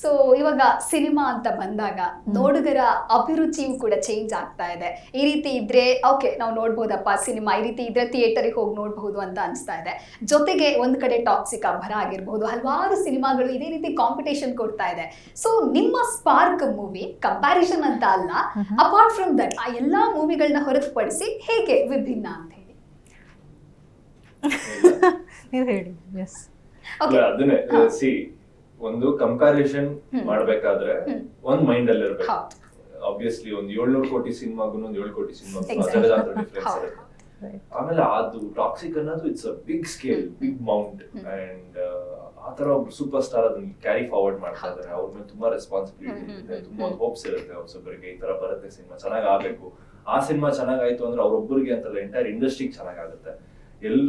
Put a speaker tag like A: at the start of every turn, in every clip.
A: So ಇವಾಗ cinema ಅಂತ ಬಂದಾಗ ನೋಡುಗರ ಅಭಿರುಚಿಯು ಕೂಡ ಚೇಂಜ್ ಆಗ್ತಾ ಇದೆ. ಈ ರೀತಿ ಇದ್ರೆ ಓಕೆ ನಾವು ನೋಡ್ಬೋದಪ್ಪ ಸಿನಿಮಾ, ಈ ರೀತಿ ಇದ್ರೆ ಥಿಯೇಟರಿಗೆ ಹೋಗಿ ನೋಡ್ಬಹುದು ಅಂತ ಅನಿಸ್ತಾ ಇದೆ. ಜೊತೆಗೆ ಒಂದ್ ಕಡೆ ಟಾಕ್ಸಿಕ್ ಅಬ್ಬರ ಆಗಿರ್ಬಹುದು, ಹಲವಾರು ಸಿನಿಮಾಗಳು ಇದೇ ರೀತಿ ಕಾಂಪಿಟೇಷನ್ ಕೊಡ್ತಾ ಇದೆ. ಸೊ ನಿಮ್ಮ ಸ್ಪಾರ್ಕ್ ಮೂವಿ ಕಂಪ್ಯಾರಿಸನ್ ಅಂತ ಅಲ್ಲ, ಅಪಾರ್ಟ್ ಫ್ರಮ್ ದಟ್ ಆ ಎಲ್ಲಾ ಮೂವಿಗಳನ್ನ ಹೊರತುಪಡಿಸಿ ಹೇಗೆ ವಿಭಿನ್ನ ಅಂತ ಹೇಳಿ
B: ನೀವು ಹೇಳಿ. ಎಸ್
C: ಅದನ್ನೇ ಸಿ, ಒಂದು ಕಂಪ್ಯಾರಿಸನ್ ಮಾಡ್ಬೇಕಾದ್ರೆ ಒಂದ್ ಮೈಂಡ್ ಅಲ್ಲಿ ಇರ್ಬೇಕು. ಆಬ್ವಿಯಸ್ಲಿ ಒಂದ್ 700 ಕೋಟಿ ಸಿನಿಮಾಗೂ ಒಂದ್ 7 ಕೋಟಿ ಸಿನಿಮಾಗೂ ಅದರ ಡಿಫ್ರೆನ್ಸ್ ಇರುತ್ತೆ. ಆಮೇಲೆ ಅದು ಟಾಕ್ಸಿಕ್ ಅನ್ನೋದು it's a big scale, big mount, and ಆತರ ಒಬ್ರು ಸೂಪರ್ ಸ್ಟಾರ್ ಅದನ್ನ ಕ್ಯಾರಿ ಫಾರ್ವರ್ಡ್ ಮಾಡ್ತಾ ಇದಾರೆ. ಅವ್ರ ಮೇಲೆ ತುಂಬಾ ರೆಸ್ಪಾನ್ಸಿಬಿಲಿಟಿ ಇದೆ, ತುಂಬಾ ಹೋಪ್ಸ್ ಇರುತ್ತೆ ಹೊಸೊಬ್ಬರಿಗೆ. ಈ ತರ ಬರುತ್ತೆ ಸಿನಿಮಾ ಚೆನ್ನಾಗ್ ಆಗ್ಬೇಕು, ಆ ಸಿನಿಮಾ ಚೆನ್ನಾಗಾಯ್ತು ಅಂದ್ರೆ ಅವ್ರೊಬ್ಬರಿಗೆ ಅಂತಲ್ಲ ಎಂಟೈರ್ ಇಂಡಸ್ಟ್ರಿಗೆ ಚೆನ್ನಾಗಾಗುತ್ತೆ.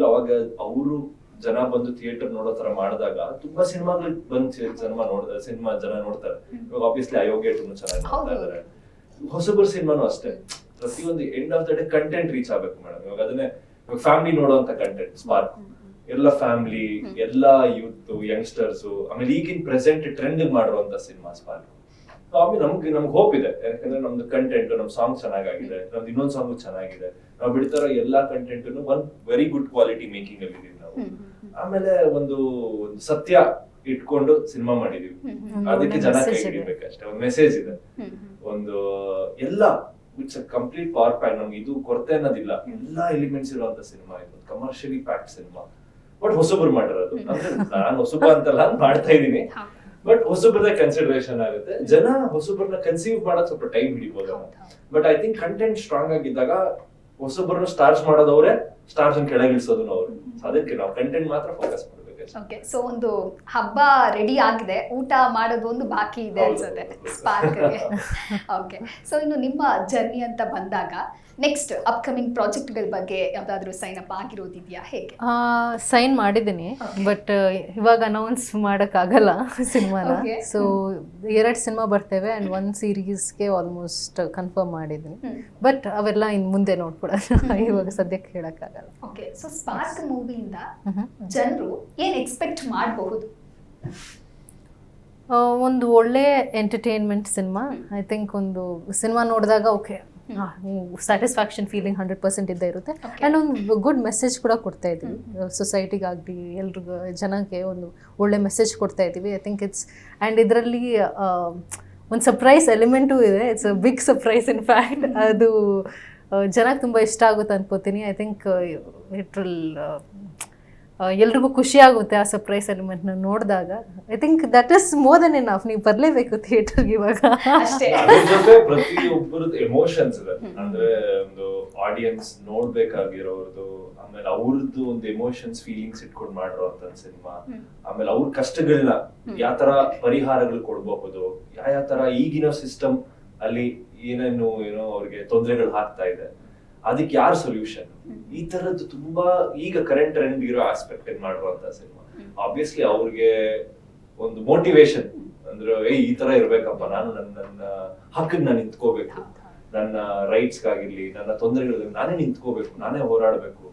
C: ಅವಾಗ ಅವರು ಜನ ಬಂದು ಥಿಯೇಟರ್ ನೋಡೋ ತರ ಮಾಡಿದಾಗ ತುಂಬಾ ಸಿನಿಮಾಗಳಿಗೆ ಬಂದು ಸಿನಿಮಾ ಜನ ನೋಡ್ತಾರೆ. ಇವಾಗ ಆಬ್ವಿಯಸ್ಲಿ ಅಯೋಗ್ಯ ಚೆನ್ನಾಗಿ ನೋಡ್ತಾ ಇದಾರೆ. ಹೊಸಬರು ಸಿನಿಮಾನು ಅಷ್ಟೇ, ಪ್ರತಿಯೊಂದು end of the day content reach ಆಗ್ಬೇಕು ಮೇಡಮ್. ಇವಾಗ ಅದನ್ನೇ ಫ್ಯಾಮಿಲಿ ನೋಡುವಂತ ಕಂಟೆಂಟ್ ಸ್ಪಾರ್ಕ್, ಎಲ್ಲ ಫ್ಯಾಮಿಲಿ, ಎಲ್ಲಾ ಯೂತ್ ಯಂಗ್ಸ್ಟರ್ಸ್, ಆಮೇಲೆ ಈಗಿನ ಪ್ರೆಸೆಂಟ್ ಟ್ರೆಂಡ್ ಮಾಡುವಂತ ಸಿನಿಮಾ ಸ್ಪಾರ್ಕ್. ಆಮೇಲೆ ನಮ್ಗೆ ಹೋಪ್ ಇದೆ, ಯಾಕಂದ್ರೆ ನಮ್ದು ಕಂಟೆಂಟ್, ನಮ್ ಸಾಂಗ್ ಚೆನ್ನಾಗಿದೆ, ನಮ್ದು ಇನ್ನೊಂದ್ ಸಾಂಗ್ ಚೆನ್ನಾಗಿದೆ. ನಾವು ಬಿಡ್ತಾರೋ ಎಲ್ಲಾ ಕಂಟೆಂಟ್ ಒಂದ್ ವೆರಿ ಗುಡ್ ಕ್ವಾಲಿಟಿ ಮೇಕಿಂಗ್ ಅಲ್ಲಿ ಇದೀವಿ ನಾವು. ಆಮೇಲೆ ಒಂದು ಸತ್ಯ ಇಟ್ಕೊಂಡು ಸಿನಿಮಾ ಮಾಡಿದೀವಿ, ಅದಕ್ಕೆ ಜನ ಕೈ ಹಿಡಿಬೇಕಷ್ಟೇ. ಒಂದು ಮೆಸೇಜ್ ಇದೆ, ಒಂದು ಎಲ್ಲ it's a complete power pack. ನಮ್ಗೆ ಇದು ಕೊರತೆ ಅನ್ನೋದಿಲ್ಲ, ಎಲ್ಲಾ ಎಲಿಮೆಂಟ್ಸ್ ಇರುವಂತ ಸಿನಿಮಾ ಇದು, ಕಮರ್ಷಿಯಲಿ ಪ್ಯಾಕ್ಡ್ ಸಿನಿಮಾ. ಬಟ್ ಹೊಸಬ್ರು ಮಾಡಿರೋದು, ಅಂದ್ರೆ ನಾನು ಹೊಸಬ ಅಂತಲ್ಲ ಮಾಡ್ತಾ ಇದೀನಿ, ಬಟ್ ಹೊಸಬ್ರದೇ ಕನ್ಸಿಡರೇಷನ್ ಆಗುತ್ತೆ. ಜನ ಹೊಸಬ್ರನ್ನ ಕನ್ಸೀವ್ ಮಾಡಕ್ ಸ್ವಲ್ಪ ಟೈಮ್ ಹಿಡಿಬೋದು. But I think content strong ಆಗಿದ್ದಾಗ ಹೊಸಬ್ರನ್ನ ಸ್ಟಾರ್ಸ್ ಮಾಡೋದವ್ರೆ, ಸ್ಟಾರ್ಸ್ ಕೆಳಗಿಳಿಸೋದು ಅವ್ರೆ. ಅದಕ್ಕೆ ನಾವು ಕಂಟೆಂಟ್ ಮಾತ್ರ ಫೋಕಸ್ ಮಾಡ್ಬೇಕು.
A: ಓಕೆ, ಸೊ ಒಂದು ಹಬ್ಬ ರೆಡಿ ಆಗಿದೆ, ಊಟ ಮಾಡೋದು ಒಂದು ಬಾಕಿ ಇದೆ ಅನ್ಸುತ್ತೆ ಸ್ಪಾರ್ಕ್ಗೆ. ಓಕೆ, ಸೊ ಇನ್ನು ನಿಮ್ಮ ಜರ್ನಿ ಅಂತ ಬಂದಾಗ ನೆಕ್ಸ್ಟ್ ಅಪ್ಕಮಿಂಗ್ ಪ್ರಾಜೆಕ್ಟ್ಗಳ ಬಗ್ಗೆ ಯಾವ್ದಾದ್ರು ಸೈನ್ ಅಪ್ ಆಗಿರೋದಿದೆಯಾ, ಹೇಗೆ?
B: ಸೈನ್ ಮಾಡಿದ್ದೀನಿ, ಬಟ್ ಇವಾಗ ಅನೌನ್ಸ್ ಮಾಡೋಕ್ಕಾಗಲ್ಲ ಸಿನಿಮಾನ. ಸೊ 2 ಸಿನಿಮಾ ಬರ್ತೇವೆ ಆ್ಯಂಡ್ 1 ಸೀರೀಸ್ಗೆ ಆಲ್ಮೋಸ್ಟ್ ಕನ್ಫರ್ಮ್ ಮಾಡಿದ್ದೀನಿ. ಬಟ್ ಅವೆಲ್ಲ ಇನ್ನು ಮುಂದೆ ನೋಡ್ಕೊಡೋಣ, ಇವಾಗ ಸದ್ಯಕ್ಕೆ ಹೇಳೋಕ್ಕಾಗಲ್ಲ.
A: ಓಕೆ, ಸೊ ಸ್ಪಾರ್ಕ್ ಮೂವಿಯಿಂದ ಜನರು ಏನು ಎಕ್ಸ್ಪೆಕ್ಟ್ ಮಾಡಬಹುದು?
B: ಒಂದು ಒಳ್ಳೆ ಎಂಟರ್ಟೈನ್ಮೆಂಟ್ ಸಿನಿಮಾ. ಐ ಥಿಂಕ್ ಒಂದು ಸಿನಿಮಾ ನೋಡಿದಾಗ ಓಕೆ ಸ್ಯಾಟಿಸ್ಫ್ಯಾಕ್ಷನ್ ಫೀಲಿಂಗ್ 100% ಇದ್ದೇ ಇರುತ್ತೆ. ಆ್ಯಂಡ್ ಒಂದು ಗುಡ್ ಮೆಸೇಜ್ ಕೂಡ ಕೊಡ್ತಾ ಇದ್ದೀವಿ ಸೊಸೈಟಿಗಾಗಲಿ, ಎಲ್ರಿಗೂ ಜನಕ್ಕೆ ಒಂದು ಒಳ್ಳೆ ಮೆಸೇಜ್ ಕೊಡ್ತಾ ಇದ್ದೀವಿ. ಐ ಥಿಂಕ್ ಇಟ್ಸ್ ಆ್ಯಂಡ್ ಇದರಲ್ಲಿ ಒಂದು ಸರ್ಪ್ರೈಸ್ ಎಲಿಮೆಂಟು ಇದೆ. It's a big surprise in fact. ಅದು ಜನಕ್ಕೆ ತುಂಬ ಇಷ್ಟ ಆಗುತ್ತೆ ಅನ್ಕೋತೀನಿ. ಐ ಥಿಂಕ್ ಇಟ್ ವಿಲ್ ಎಲ್ರಿಗೂ ಖುಷಿ ಆಗುತ್ತೆ ಆ ಸರ್ಪ್ರೈಸ್ ಎಲಿಮೆಂಟ್ನ ನೋಡಿದಾಗ. I think that is more than enough. ನೀವು ಬರಲೇಬೇಕು ಥಿಯೇಟರ್ಗೆ ಇವಾಗ.
C: ಅದ್ರ ಜೊತೆ ಪ್ರತಿಯೊಬ್ಬರದ್ದು ಎಮೋಷನ್ಸ್ ಇದೆ, ಅಂದ್ರೆ ಒಂದು ಆಡಿಯನ್ಸ್ ನೋಡ್ಬೇಕಾಗಿರೋದು, ಆಮೇಲೆ ಅವ್ರದ್ದು ಒಂದು ಎಮೋಷನ್ಸ್ ಫೀಲಿಂಗ್ಸ್ ಇಟ್ಕೊಂಡು ಮಾಡಿರೋಂತ ಸಿನಿಮಾ. ಆಮೇಲೆ ಅವ್ರ ಕಷ್ಟಗಳನ್ನ ಯಾವ ತರ ಪರಿಹಾರಗಳು ಕೊಡ್ಬಹುದು, ಯಾವ ತರ ಈಗಿನ ಸಿಸ್ಟಮ್ ಅಲ್ಲಿ ಏನೇನು ಅವ್ರಿಗೆ ತೊಂದರೆಗಳು ಆಗ್ತಾ ಇದೆ, ಅದಕ್ಕೆ ಯಾರು ಸೊಲ್ಯೂಷನ್, ಈ ತರದ್ದು ತುಂಬಾ ಈಗ ಕರೆಂಟ್ ಟ್ರೆಂಡ್ ಇರೋ ಆಸ್ಪೆಕ್ಟ್ ಮಾಡುವಂತ ಸಿನಿಮಾ. ಆಬ್ವಿಯಸ್ಲಿ ಅವ್ರಿಗೆ ಒಂದು ಮೋಟಿವೇಶನ್, ಅಂದ್ರೆ ಈ ತರ ಇರ್ಬೇಕಪ್ಪ, ನಾನು ನನ್ನ ಹಕ್ಕಿಗೆ ನಾನು ನಿಂತ್ಕೋಬೇಕು, ನನ್ನ ರೈಟ್ಸ್ ಗಾಗಿರ್ಲಿ, ನನ್ನ ತೊಂದರೆಗಳಿಗೆ ನಾನೇ ನಿಂತ್ಕೋಬೇಕು, ನಾನೇ ಹೋರಾಡ್ಬೇಕು,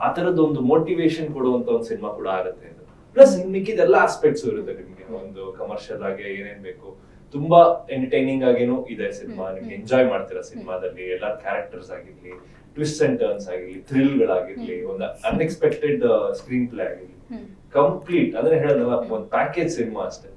C: ಆ ತರದ್ದು ಒಂದು ಮೋಟಿವೇಶನ್ ಕೊಡುವಂತ ಒಂದು ಸಿನಿಮಾ ಕೂಡ ಆಗುತ್ತೆ ಇದು. ಪ್ಲಸ್ ಮಿಕ್ಕಿದೆಲ್ಲ ಆಸ್ಪೆಕ್ಟ್ಸ್ ಇರುತ್ತೆ ನಿಮ್ಗೆ. ಒಂದು ಕಮರ್ಷಿಯಲ್ ಆಗಿ ಏನೇನ್ ಬೇಕು, ತುಂಬಾ ಎಂಟರ್ಟೈನಿಂಗ್ ಆಗೇನು ಇದೆ ಸಿನಿಮಾ. ನಿಮ್ಗೆ ಎಂಜಾಯ್ ಮಾಡ್ತೀರಾ ಸಿನಿಮಾದಲ್ಲಿ. ಎಲ್ಲ ಕ್ಯಾರೆಕ್ಟರ್ಸ್ ಆಗಿರ್ಲಿ, ಟ್ವಿಸ್ಟ್ ಅಂಡ್ ಟರ್ನ್ಸ್ ಆಗಿರ್ಲಿ, ಥ್ರಿಲ್ ಗಳಾಗಿರ್ಲಿ, ಒಂದು ಅನ್ಎಕ್ಸ್ಪೆಕ್ಟೆಡ್ ಸ್ಕ್ರೀನ್ ಪ್ಲೇ ಆಗಿರ್ಲಿ, ಕಂಪ್ಲೀಟ್ ಅಂದ್ರೆ ಹೇಳೋದಲ್ಲ, ಒಂದು ಪ್ಯಾಕೇಜ್ ಸಿನಿಮಾ ಅಷ್ಟೇ.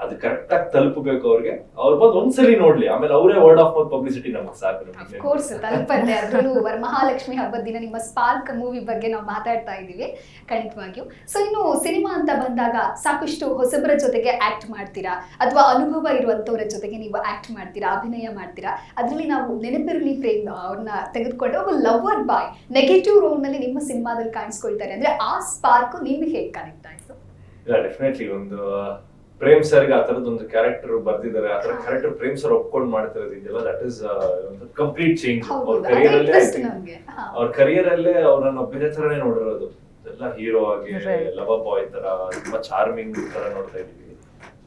C: ಅದು ಕರೆಕ್ಟ್ ಆಗಿ ತಲುಪಬೇಕು ಅವ್ರಿಗೆ. ಅವ್ರು ಬಂದು ಒಂದ್ಸಲಿ ನೋಡ್ಲಿ, ಆಮೇಲೆ ಅವರೇ ವರ್ಡ್ ಆಫ್ ಮೌತ್ ಪಬ್ಲಿಸಿಟಿ ನಮಗೆ ಸಾಕು.
A: ಕೋರ್ಸ್ ತಲುಪತ್ತೆ. ಅದರಲ್ಲೂ ವರಮಹಾಲಕ್ಷ್ಮಿ ಹಬ್ಬದ ದಿನ ನಿಮ್ಮ ಸ್ಪಾರ್ಕ್ ಮೂವಿ ಬಗ್ಗೆ ನಾವು ಮಾತಾಡ್ತಾ ಇದ್ದೀವಿ ಖಂಡಿತವಾಗಿಯೂ. ಸೊ ಇನ್ನು ಸಿನಿಮಾ ಅಂತ ಬಂದಾಗ ಸಾಕಷ್ಟು ಹೊಸಬರ ಜೊತೆಗೆ ಆಕ್ಟ್ ಮಾಡ್ತೀರಾ, ಅಥವಾ ಅನುಭವ ಇರುವಂತವರ ಜೊತೆಗೆ ನೀವು ಆಕ್ಟ್ ಮಾಡ್ತೀರಾ, ಅಭಿನಯ ಮಾಡ್ತೀರಾ. ಅದರಲ್ಲಿ ನಾವು ನೆನಪಿರಲಿ ಪ್ರೇಮ್ ಅವ್ರನ್ನ ತೆಗೆದುಕೊಂಡು ಒಬ್ಬ ಲವರ್ ಬಾಯ್ ನೆಗೆಟಿವ್ ರೋಲ್ ನಲ್ಲಿ ನಿಮ್ಮ ಸಿನಿಮಾದಲ್ಲಿ ಕಾಣಿಸ್ಕೊಳ್ತಾರೆ. ಅಂದ್ರೆ ಆ ಸ್ಪಾರ್ಕ್ ನಿಮ್ಗೆ ಹೇಗೆ ಕನೆಕ್ಟ್ ಆಯ್ತು?
C: ಡೆಫಿನೆಟ್ಲಿ ಒಂದು ಪ್ರೇಮ್ ಸರ್ಗೆ ಆ ತರದೊಂದು ಕ್ಯಾರೆಕ್ಟರ್ ಬರ್ದಿದ್ದಾರೆ. ಆ ತರ ಕ್ಯಾರೆಕ್ಟರ್ ಪ್ರೇಮ್ ಸರ್ ಒಪ್ಕೊಂಡು ಮಾಡ್ತಿರೋದು ಇದೆಯಲ್ಲ, ದಟ್ ಇಸ್ ಕಂಪ್ಲೀಟ್ ಚೇಂಜ್ ಅವ್ರ ಕರಿಯರ್ ಅಲ್ಲೇ. ಅವ್ರನ್ನ ಬೇರೆ ತರನೇ ನೋಡಿರೋದು, ಎಲ್ಲ ಹೀರೋ ಆಗಿ ಲವರ್ ಬಾಯ್ ತರ, ತುಂಬಾ ಚಾರ್ಮಿಂಗ್ ತರ ನೋಡ್ತಾ ಇದೀವಿ.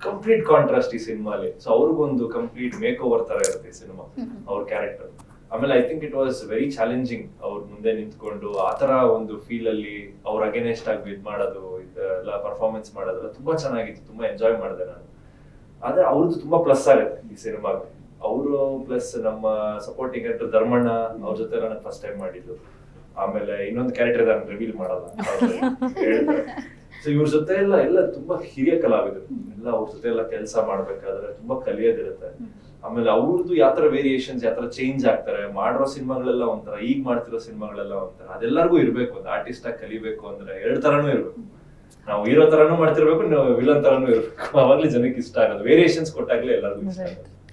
C: ಕಂಪ್ಲೀಟ್ ಕಾಂಟ್ರಾಸ್ಟ್ ಈ ಸಿನಿಮಾಲಿ. ಸೊ ಅವ್ರಿಗೊಂದು ಕಂಪ್ಲೀಟ್ ಮೇಕ್ ಓವರ್ ತರ ಇರುತ್ತೆ ಈ ಸಿನಿಮಾ, ಅವ್ರ ಕ್ಯಾರೆಕ್ಟರ್. ಆಮೇಲೆ I think it was very challenging ಅವ್ರ ಮುಂದೆ ನಿಂತ್ಕೊಂಡು ಆತರ ಒಂದು ಫೀಲ್ ಅಲ್ಲಿ ಅವ್ರ ಅಗೇನೆಸ್ಟ್ ಆಗಿ ಇದ್ ಮಾಡೋದು, ಇದೆಲ್ಲ ಪರ್ಫಾರ್ಮೆನ್ಸ್ ಮಾಡೋದೆಲ್ಲ ತುಂಬಾ ಚೆನ್ನಾಗಿತ್ತು. ತುಂಬಾ ಎಂಜಾಯ್ ಮಾಡಿದೆ ನಾನು. ಆದ್ರೆ ಅವ್ರದ್ದು ತುಂಬಾ ಪ್ಲಸ್ ಆಗುತ್ತೆ ಈ ಸಿನಿಮಾಗೆ. ಅವರು ಪ್ಲಸ್ ನಮ್ಮ ಸಪೋರ್ಟಿಂಗ್ ಆಕ್ಟರ್ ಧರ್ಮಣ್ಣ ಅವ್ರ ಜೊತೆ ನಾನು ಫಸ್ಟ್ ಟೈಮ್ ಮಾಡಿದ್ದು. ಆಮೇಲೆ ಇನ್ನೊಂದು ಕ್ಯಾರೆಕ್ಟರ್ ನಾನು ರಿವೀಲ್ ಮಾಡಲ್ಲ, ಸೊ ಇವ್ರ ಜೊತೆ ಎಲ್ಲ ತುಂಬಾ ಹಿರಿಯ ಕಲಾವಿದರು ಎಲ್ಲ. ಅವ್ರ ಜೊತೆ ಎಲ್ಲ ಕೆಲಸ ಮಾಡ್ಬೇಕಾದ್ರೆ ತುಂಬಾ ಕಲಿಯೋದಿರುತ್ತೆ. ಆಮೇಲೆ ಅವ್ರದ್ದು ಯಾತರ ವೇರಿಯೇಷನ್ಸ್ ಯಾತರ ಚೇಂಜ್ ಆಗ್ತಾರೆ, ಮಾಡಿರೋ ಸಿನಿಮಾಗಳೆಲ್ಲ ಒಂಥರ, ಈಗ ಮಾಡ್ತಿರೋ ಸಿನಿಮಾಗಳೆಲ್ಲ ಒಂಥರ. ಅದೆಲ್ಲರಿಗೂ ಇರ್ಬೇಕು, ಒಂದು ಆರ್ಟಿಸ್ಟ್ ಆಗಿ ಕಲಿಬೇಕು ಅಂದ್ರೆ ಎರಡು ತರಾನು ಇರ್ಬೇಕು. ನಾವು ಹೀರೋ ತರಾನು ಮಾಡ್ತಿರ್ಬೇಕು, ವಿಲನ್ ತರಾನು ಇರ್ಬೇಕು. ಅವಾಗ್ಲೇ ಜನಕ್ಕೆ ಇಷ್ಟ ಆಗೋದು. ವೇರಿಯೇಷನ್ಸ್ ಕೊಟ್ಟಾಗ್ಲೇ ಎಲ್ಲರಿಗೂ ಇಷ್ಟ ಆಗೋದು.